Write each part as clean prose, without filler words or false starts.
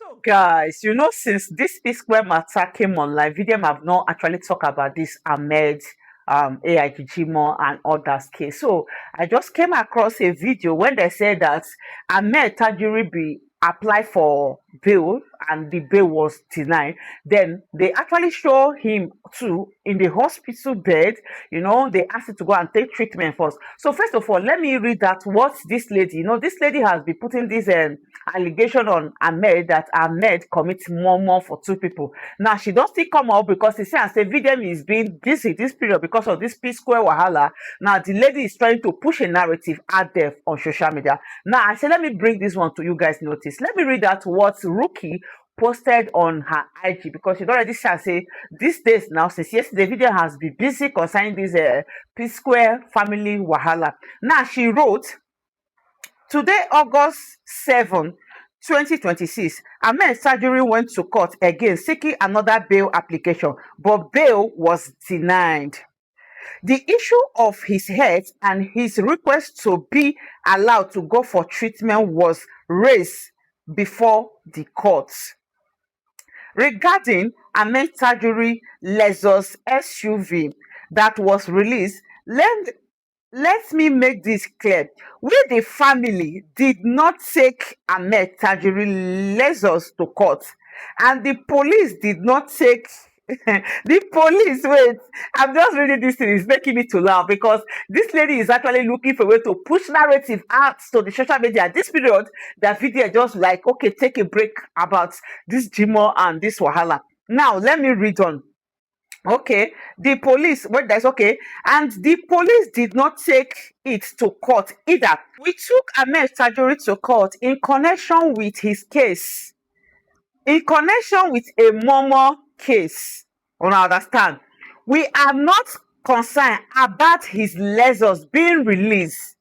So, guys, since this P-Square matter came online, VDM have not actually talked about this Ahmed, AIGGMO and others case. So, I just came across a video when they said that Ahmed Tajudeen be applied for bail and the bail was denied. Then they actually show him too in the hospital bed. They asked him to go and take treatment first. So, first of all, let me read that what this lady, this lady has been putting this allegation on Ahmed that Ahmed commits murder for two people. Now she don't still come up because he say VDM is being busy this period because of this P-Square wahala. Now the lady is trying to push a narrative out there on social media. Now I said let me bring this one to you guys notice. Let me read out what Rookie posted on her IG because she already say these days now since yesterday video has been busy concerning this P-Square family wahala. Now she wrote, today, August 7, 2026, Ahmed Tajudeen went to court again seeking another bail application, but bail was denied. The issue of his health and his request to be allowed to go for treatment was raised before the courts. Regarding Ahmed Tajudeen Lexus SUV that was released, let me make this clear. We, the family, did not take Ahmed Tajudeen Lexus to court, and the police did not take the police. Wait, I'm just reading this thing. It's making me to laugh because this lady is actually looking for a way to push narrative out to the social media at this period. That video just like, okay, take a break about this Jimo and this Wahala. Now, let me read on. Okay, the police, and the police did not take it to court either. We took Ahmed Tajudeen to court in connection with his case, in connection with a murder case. You understand? We are not concerned about his Lexus being released,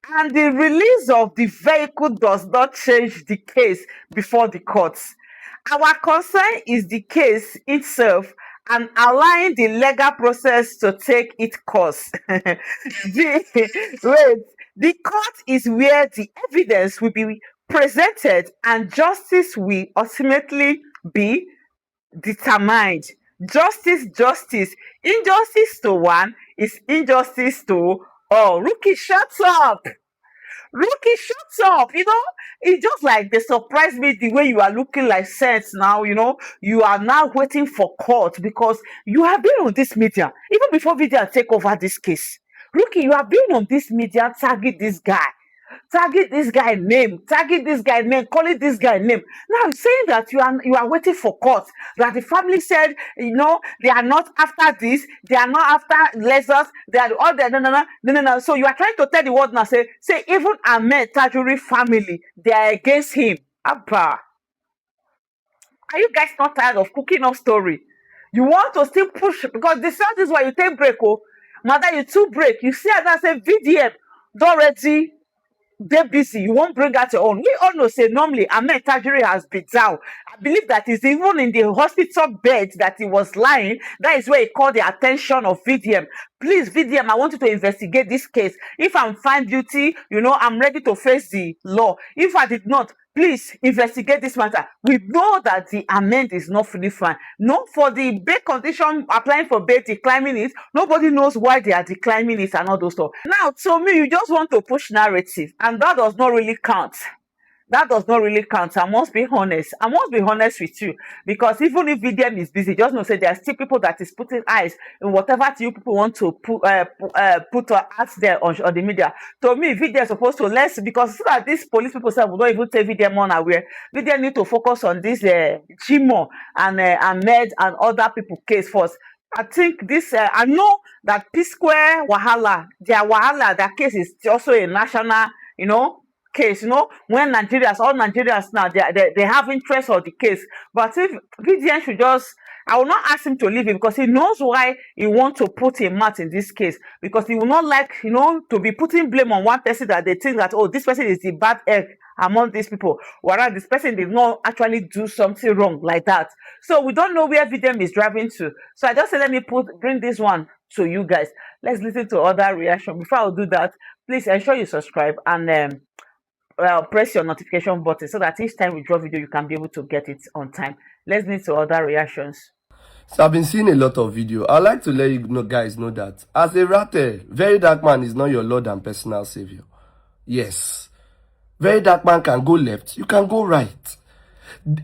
and the release of the vehicle does not change the case before the courts. Our concern is the case itself and allowing the legal process to take its course. The court is where the evidence will be presented and justice will ultimately be determined. Justice. Injustice to one is injustice to all. Rookie, shut up. Rookie, shut up. It's just like they surprised me the way you are looking like sense now. You are now waiting for court because you have been on this media even before media take over this case. Rookie, you have been on this media target this guy name, calling this guy name. Now saying that you are waiting for court, that the family said, they are not after this, they are not after Lexus, they are all there. No. So you are trying to tell the world now, say even Ahmed Tajudeen family, they are against him. Abba. Are you guys not tired of cooking up story? You want to still push because this is why you take break, mother, you too break. You see, as I say, VDM, don't ready. They're busy. You won't bring out your own. We all know, say, normally, Ahmed Tajudeen has been down. I believe that is even in the hospital bed that he was lying. That is where he called the attention of VDM. Please, VDM, I want you to investigate this case. If I'm found guilty, I'm ready to face the law. If I did not, please investigate this matter. We know that the Ahmed is not fully fine. No, for the bail condition, applying for bail, declining it, nobody knows why they are declining it and all those stuff. Now, to me, you just want to push narrative, and that does not really count. That does not really count. I must be honest. I must be honest with you. Because even if VDM is busy, just know say there are still people that is putting eyes in whatever you people want to put out there on the media. To me, VDM is supposed to because so that these police people say we don't even take VDM unaware. VDM need to focus on this Jimo and Ahmed and other people case first. I think this, I know that P-Square wahala, their case is also a national, case. When all Nigerians now they have interest on the case. But if VDM should I will not ask him to leave it because he knows why he wants to put a mouth in this case, because he will not like to be putting blame on one person that they think that this person is the bad egg among these people, whereas this person did not actually do something wrong like that. So we don't know where VDM is driving to. So I just said let me bring this one to you guys. Let's listen to other reaction. Before I do that, please ensure you subscribe and press your notification button so that each time we drop video, you can be able to get it on time. Let's move to other reactions. So I've been seeing a lot of video. I'd like to let you guys know that as a rapper, Very Dark Man is not your Lord and personal savior. Yes. Very Dark Man can go left, you can go right.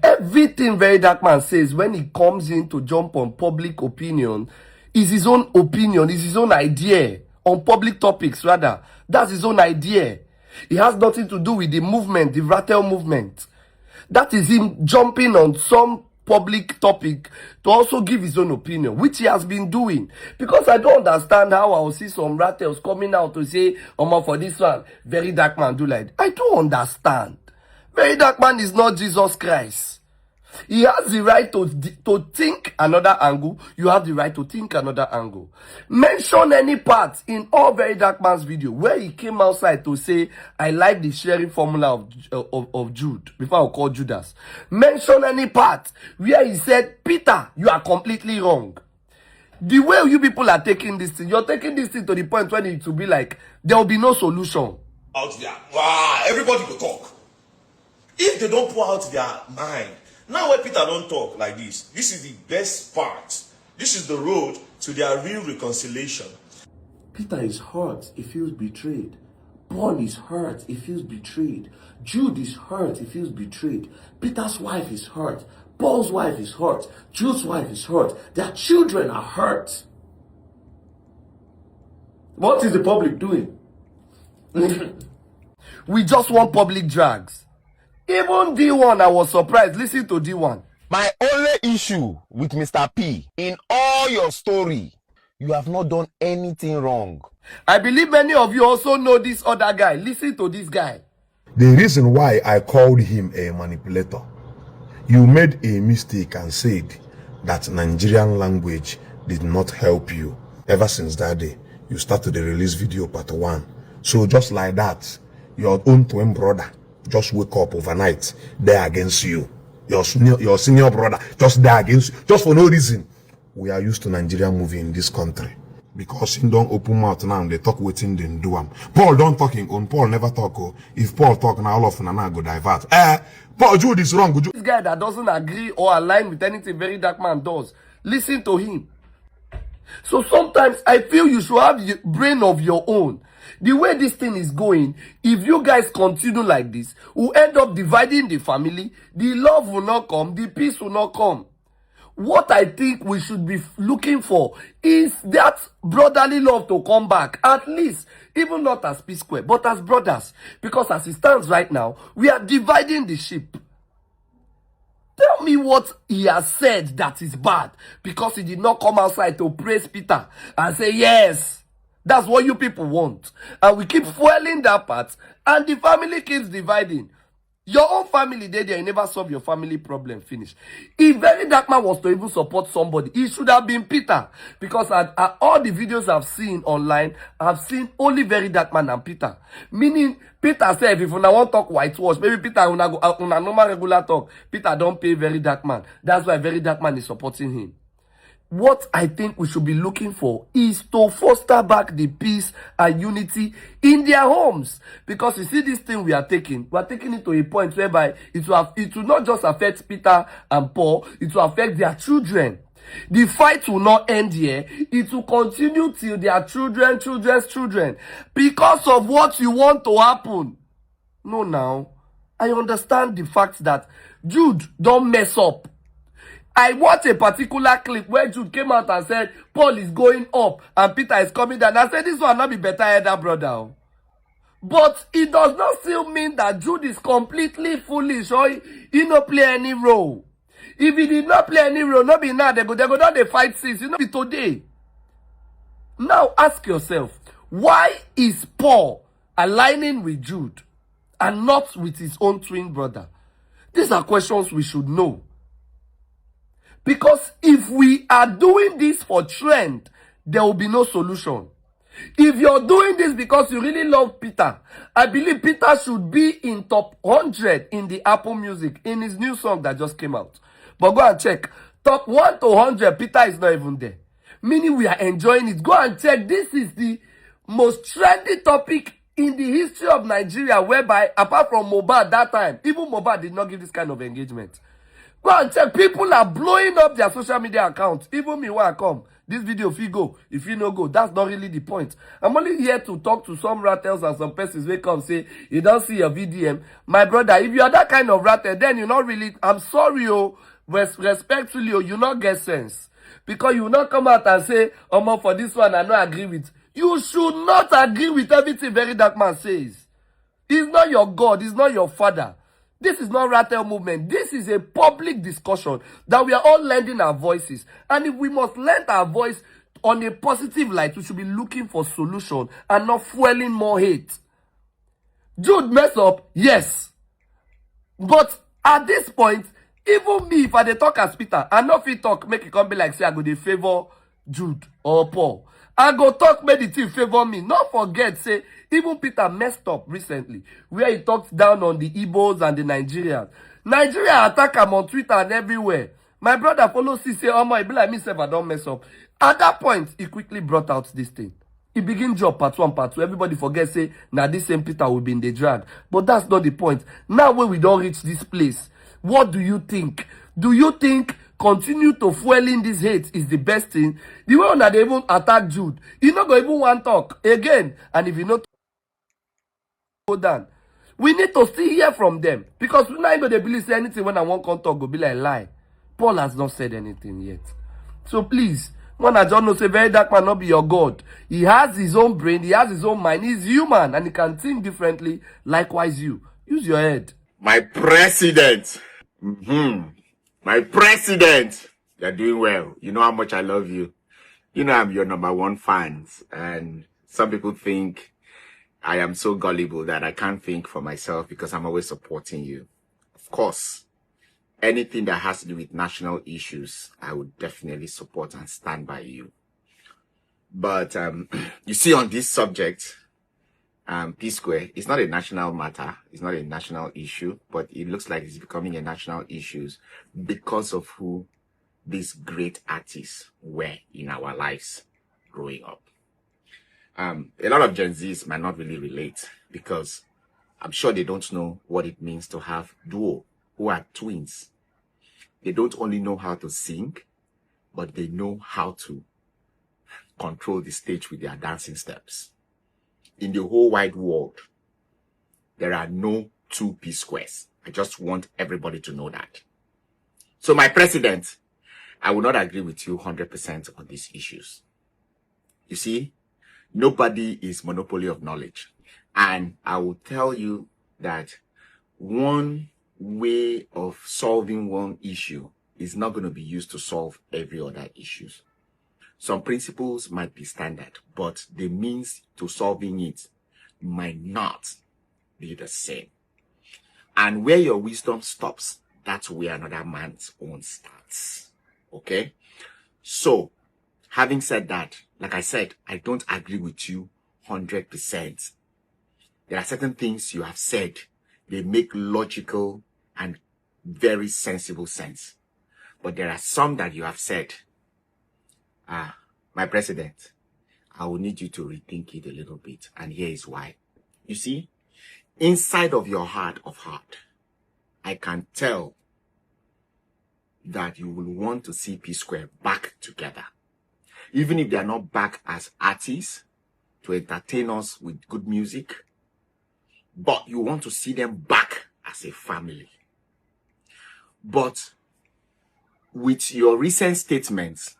Everything Very Dark Man says when he comes in to jump on public opinion is his own opinion, is his own idea. On public topics, rather. That's his own idea. It has nothing to do with the movement, the Rattle movement. That is him jumping on some public topic to also give his own opinion, which he has been doing. Because I don't understand how I will see some Rattles coming out to say, for this one, Very Dark Man do like that. I don't understand. Very Dark Man is not Jesus Christ. He has the right to think another angle. You have the right to think another angle. Mention any part in all Very Dark Man's video where he came outside to say, I like the sharing formula of Jude, before I call Judas. Mention any part where he said, Peter, you are completely wrong. The way you people are taking this thing, you're taking this thing to the point when it will be like, there will be no solution. Out there. Wow, everybody will talk. If they don't pour out their mind, now when Peter don't talk like this is the best part. This is the road to their real reconciliation. Peter is hurt, he feels betrayed. Paul is hurt, he feels betrayed. Jude is hurt, he feels betrayed. Peter's wife is hurt. Paul's wife is hurt. Jude's wife is hurt. Their children are hurt. What is the public doing? We just want public drags. Even D1, I was surprised. Listen to D1. My only issue with Mr. P, in all your story, you have not done anything wrong. I believe many of you also know this other guy. Listen to this guy. The reason why I called him a manipulator, you made a mistake and said that Nigerian language did not help you. Ever since that day, you started the release video part 1. So just like that, your own twin brother just wake up overnight, there against you. Your senior brother just there against you, just for no reason. We are used to Nigerian movie in this country. Because he don't open mouth now, they talk waiting, then do them. Paul don't talking on Paul never talk. Oh. If Paul talk now, all of them go divert. Paul Jude is wrong. This guy that doesn't agree or align with anything Very Dark Man does, listen to him. So sometimes I feel you should have the brain of your own. The way this thing is going, if you guys continue like this, we'll end up dividing the family. The love will not come. The peace will not come. What I think we should be looking for is that brotherly love to come back. At least, even not as P Square, but as brothers. Because as it stands right now, we are dividing the ship. Tell me what he has said that is bad because he did not come outside to praise Peter and say, yes, that's what you people want. And we keep fueling that part and the family keeps dividing. Your own family, there, you never solve your family problem, finish. If Very Dark Man was to even support somebody, it should have been Peter. Because at all the videos I've seen online, I've seen only Very Dark Man and Peter. Meaning, Peter said, if una want talk whitewash, maybe Peter una normal regular talk. Peter don't pay Very Dark Man. That's why Very Dark Man is supporting him. What I think we should be looking for is to foster back the peace and unity in their homes. Because you see this thing we are taking it to a point whereby it will not just affect Peter and Paul, it will affect their children. The fight will not end here. It will continue till their children's children. Because of what you want to happen. No, now, I understand the fact that Jude don't mess up. I watched a particular clip where Jude came out and said, Paul is going up and Peter is coming down. I said, this one not be better either, brother. But it does not still mean that Jude is completely foolish or he not play any role. If he did not play any role, not be now, they go down the fight since, you know, be today. Now ask yourself, why is Paul aligning with Jude and not with his own twin brother? These are questions we should know. Because if we are doing this for trend, there will be no solution. If you're doing this because you really love Peter, I believe Peter should be in top 100 in the Apple Music in his new song that just came out. But go and check. Top 1 to 100, Peter is not even there. Meaning we are enjoying it. Go and check. This is the most trendy topic in the history of Nigeria whereby, apart from Mohbad that time, even Mohbad did not give this kind of engagement. Go and check. People are blowing up their social media accounts. Even me, when I come, this video, if you go, if you no go, that's not really the point. I'm only here to talk to some rattles and some persons who come say, you don't see your VDM. My brother, if you are that kind of rattle, then you're not really, I'm sorry, respectfully, you not get sense. Because you not come out and say, for this one, I don't agree with. You should not agree with everything Very Dark Man says. He's not your God. He's not your father. This is not rattle movement. This is a public discussion that we are all lending our voices. And if we must lend our voice on a positive light, we should be looking for solution and not fueling more hate. Jude mess up, yes. But at this point, even me, if I dey talk as Peter, I no fit talk, make it come be like, say, I go dey favor Jude or Paul. I go talk, make the team favor me. Not forget, say, even Peter messed up recently, where he talked down on the Igbos and the Nigerians. Nigeria attack him on Twitter and everywhere. My brother follow see, say, it be like me, sef, I don't mess up. At that point, he quickly brought out this thing. He begin job part 1, part 2. Everybody forget, say, now this same Peter will be in the drag. But that's not the point. Now when we don't reach this place, what do you think? Do you think continue to fueling this hate is the best thing? The way that they even attack Jude, you not going to even want talk again. And if you not go down, we need to still hear from them. Because we're not going to believe say anything when I want to talk, go be like lie. Paul has not said anything yet. So please, when I just know say Very Dark Man not be your God. He has his own brain, he has his own mind, he's human and he can think differently. Likewise you. Use your head. My president. My president. You're doing well. You know how much I love you. You know I'm your #1 fans. And some people think I am so gullible that I can't think for myself because I'm always supporting you. Of course, anything that has to do with national issues, I would definitely support and stand by you. But you see, on this subject, P-Square, it's not a national matter. It's not a national issue, but it looks like it's becoming a national issue because of who these great artists were in our lives growing up. A lot of Gen Zs might not really relate because I'm sure they don't know what it means to have duo who are twins. They don't only know how to sing, but they know how to control the stage with their dancing steps. In the whole wide world, there are no 2 P-Squares. I just want everybody to know that. So my president, I will not agree with you 100% on these issues. You see, nobody is monopoly of knowledge. And I will tell you that one way of solving one issue is not going to be used to solve every other issue. Some principles might be standard, but the means to solving it might not be the same. And where your wisdom stops, that's where another man's own starts. Okay? So, having said that, like I said, I don't agree with you 100%. There are certain things you have said, they make logical and very sensible sense. But there are some that you have said, my president, I will need you to rethink it a little bit. And here is why. You see, inside of your heart of heart, I can tell that you will want to see P-Square back together. Even if they are not back as artists to entertain us with good music, but you want to see them back as a family. But with your recent statements,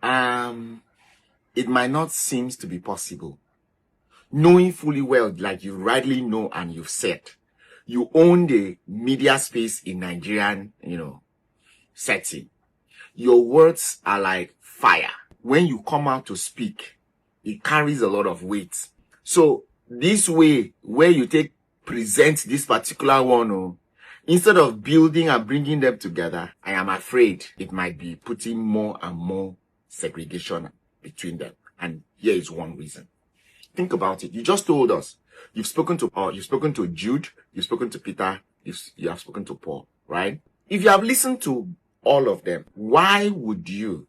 it might not seem to be possible. Knowing fully well, like you rightly know and you've said, you own the media space in Nigerian, setting. Your words are like fire. When you come out to speak, it carries a lot of weight. So this way, where you present this particular one, instead of building and bringing them together, I am afraid it might be putting more and more segregation between them. And here is one reason. Think about it. You just told us you've spoken to Jude, you've spoken to Peter, you have spoken to Paul, right? If you have listened to all of them, why would you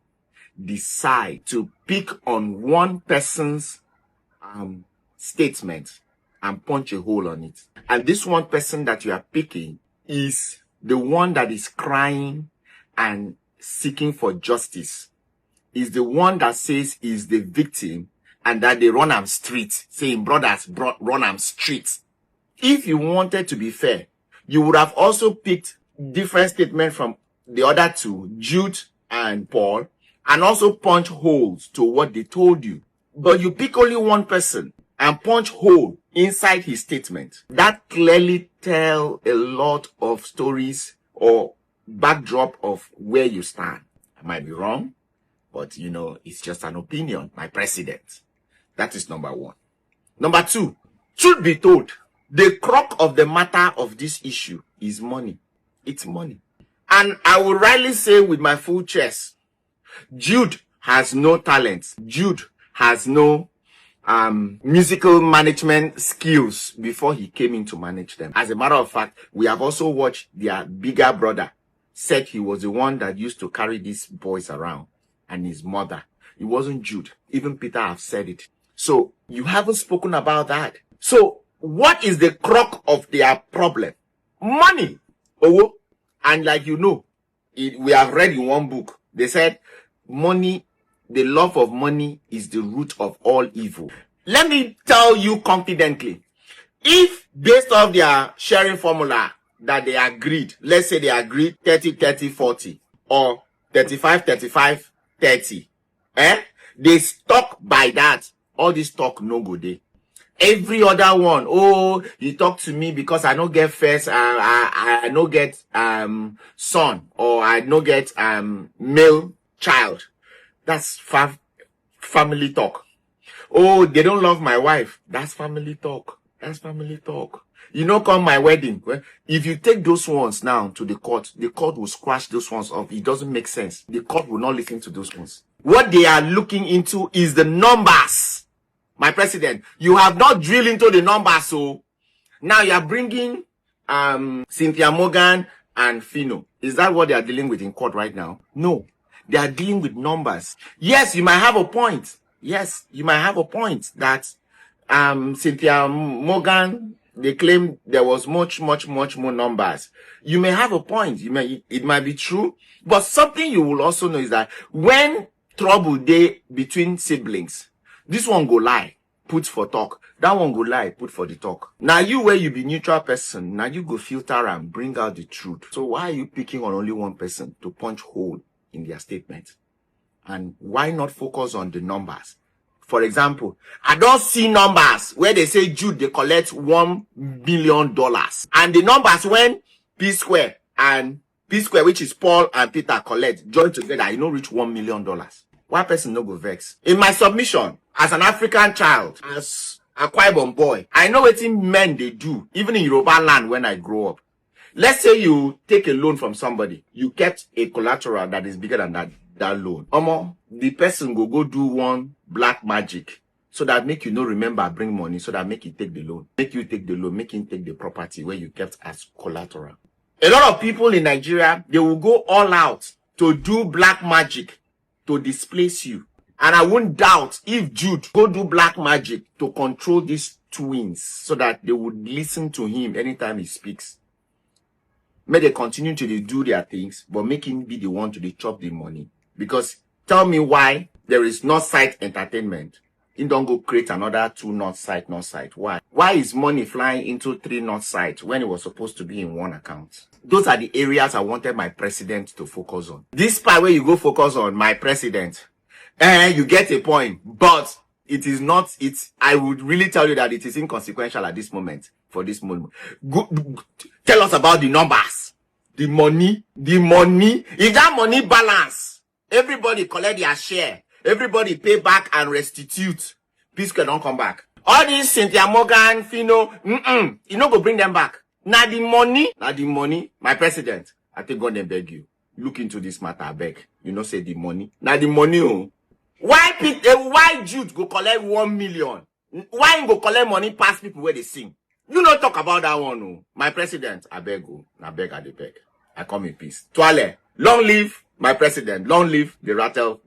decide to pick on one person's statement and punch a hole on it. And this one person that you are picking is the one that is crying and seeking for justice. Is the one that says is the victim and that they run am street, saying brothers run am street. If you wanted to be fair, you would have also picked different statements from the other two, Jude and Paul, and also punch holes to what they told you. But you pick only one person and punch hole inside his statement. That clearly tell a lot of stories or backdrop of where you stand. I might be wrong, but you know, it's just an opinion, my president. That is number one. Number two, truth be told, the crux of the matter of this issue is money. It's money. And I will rightly say with my full chest, Jude has no talent. Jude has no musical management skills before he came in to manage them. As a matter of fact, we have also watched their bigger brother said he was the one that used to carry these boys around, and his mother. It wasn't Jude. Even Peter have said it. So you haven't spoken about that. So what is the crux of their problem? Money. Oh, and like you know, we have read in one book, they said money, the love of money is the root of all evil. Let me tell you confidently, if based off their sharing formula that they agreed, let's say they agreed 30, 30, 40 or 35, 35, 30, they stuck by that, all this talk no go dey. Every other one, oh, you talk to me because I no get first, I no get son, or I no get male child. That's family talk. Oh, they don't love my wife. That's family talk. That's family talk. You know, come my wedding. If you take those ones now to the court will scratch those ones off. It doesn't make sense. The court will not listen to those ones. What they are looking into is the numbers. My president, you have not drilled into the numbers, so now you are bringing Cynthia Morgan and Fino. Is that what they are dealing with in court right now? No, they are dealing with numbers. Yes, you might have a point. Yes, you might have a point that Cynthia Morgan, they claim there was much more numbers. You may have a point. It might be true, but something you will also know is that when trouble dey between siblings, this one go lie, put for talk. That one go lie, put for the talk. Now you where you be neutral person, now you go filter and bring out the truth. So why are you picking on only one person to punch hole in their statement? And why not focus on the numbers? For example, I don't see numbers where they say Jude, they collect $1 billion. And the numbers when P Square, which is Paul and Peter, collect, join together, you know, reach $1 million. One person no go vex. In my submission, as an African child, as a Akwa Ibom boy, I know what men they do, even in Yoruba land when I grow up. Let's say you take a loan from somebody, you kept a collateral that is bigger than that loan. The person go do one black magic so that make you no remember bring money, so that make you take the loan. Make you take the loan, make him take the property where you kept as collateral. A lot of people in Nigeria, they will go all out to do black magic to displace you. And I won't doubt if Jude go do black magic to control these twins so that they would listen to him anytime he speaks. May they continue to do their things, but make him be the one to chop the money. Because tell me why there is North Side Entertainment. He don't go create another 2 North Side. Why? Why is money flying into 3 North Sides when it was supposed to be in one account? Those are the areas I wanted my president to focus on. This part where you go focus on my president, you get a point, but it is not, I would really tell you that it is inconsequential at this moment, for this moment. Tell us about the numbers, the money. If that money balance, everybody collect their share, everybody pay back and restitute, Peace don't come back. All these Cynthia Morgan, Fino, you know go bring them back. Now the money, my president, I think God and beg you, look into this matter, I beg. You know, say the money. Now the money, oh. Why Jude go collect 1 million? Why go collect money past people where they sing? You don't talk about that one, oh. My president, I beg you. I beg. I come in peace. Twale, long live my president. Long live the rattle.